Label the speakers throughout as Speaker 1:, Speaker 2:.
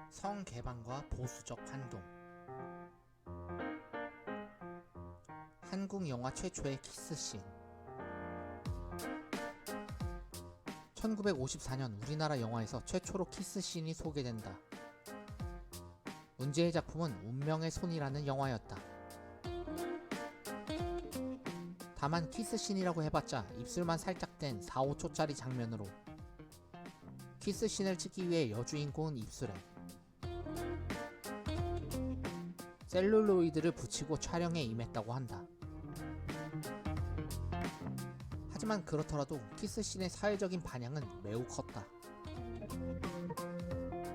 Speaker 1: 성개방과 보수적 환동. 한국 영화 최초의 키스씬. 1954년 우리나라 영화에서 최초로 키스씬이 소개된다. 문제의 작품은 운명의 손이라는 영화였다. 다만 키스씬이라고 해봤자 입술만 살짝 댄 4~5초짜리 장면으로 키스씬을 찍기 위해 여주인공은 입술에 셀룰로이드를 붙이고 촬영에 임했다고 한다. 하지만 그렇더라도 키스씬의 사회적인 반향은 매우 컸다.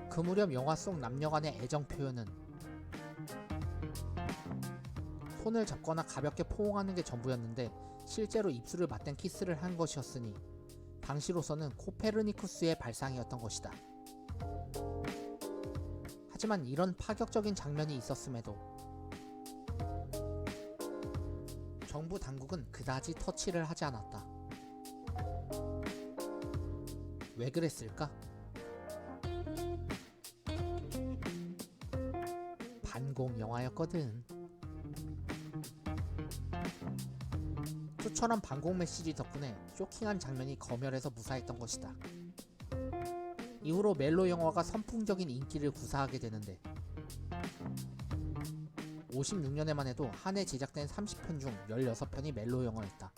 Speaker 1: 그 무렵 영화 속 남녀 간의 애정 표현은 손을 잡거나 가볍게 포옹하는 게 전부였는데 실제로 입술을 맞댄 키스를 한 것이었으니 당시로서는 코페르니쿠스의 발상이었던 것이다. 하지만 이런 파격적인 장면이 있었음에도 정부 당국은 그다지 터치를 하지 않았다. 왜 그랬을까? 반공 영화였거든. 투철한 반공 메시지 덕분에 쇼킹한 장면이 검열해서 무사했던 것이다. 이후로 멜로 영화가 선풍적인 인기를 구사하게 되는데 56년에만 해도 한 해 제작된 30편 중 16편이 멜로 영화였다.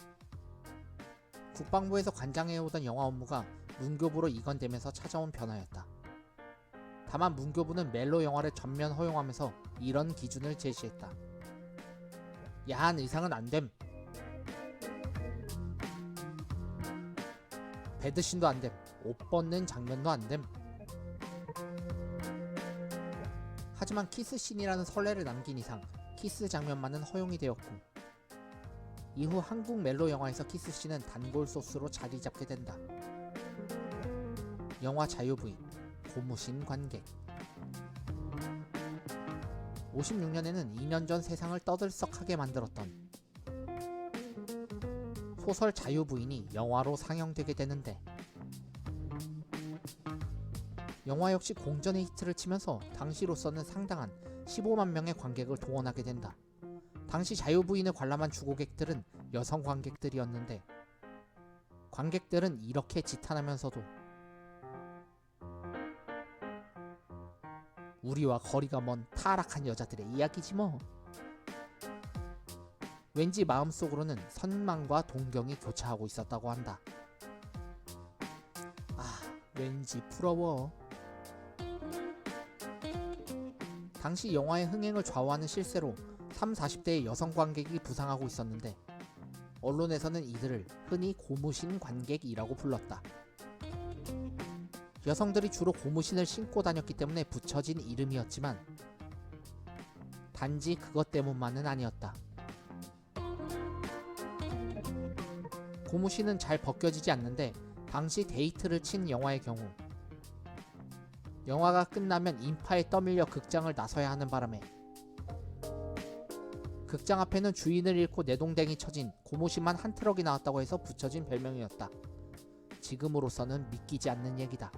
Speaker 1: 국방부에서 관장해오던 영화 업무가 문교부로 이관되면서 찾아온 변화였다. 다만 문교부는 멜로 영화를 전면 허용하면서 이런 기준을 제시했다. 야한 의상은 안됨. 배드신도 안됨. 옷 벗는 장면도 안됨. 하지만 키스씬이라는 선례를 남긴 이상 키스 장면만은 허용이 되었고 이후 한국 멜로 영화에서 키스씬은 단골 소스로 자리 잡게 된다. 영화 자유부인, 고무신 관객. 56년에는 2년 전 세상을 떠들썩하게 만들었던 소설 자유부인이 영화로 상영되게 되는데 영화 역시 공전의 히트를 치면서 당시로서는 상당한 15만 명의 관객을 동원하게 된다. 당시 자유부인을 관람한 주고객들은 여성 관객들이었는데 관객들은 이렇게 지탄하면서도 우리와 거리가 먼 타락한 여자들의 이야기지 뭐. 왠지 마음속으로는 선망과 동경이 교차하고 있었다고 한다. 왠지 부러워. 당시 영화의 흥행을 좌우하는 실세로 30~40대의 여성 관객이 부상하고 있었는데 언론에서는 이들을 흔히 고무신 관객이라고 불렀다. 여성들이 주로 고무신을 신고 다녔기 때문에 붙여진 이름이었지만 단지 그것 때문만은 아니었다. 고무신은 잘 벗겨지지 않는데 당시 데이트를 친 영화의 경우 영화가 끝나면 인파에 떠밀려 극장을 나서야 하는 바람에 극장 앞에는 주인을 잃고 내동댕이 쳐진 고무신만 한 트럭이 나왔다고 해서 붙여진 별명이었다. 지금으로서는 믿기지 않는 얘기다.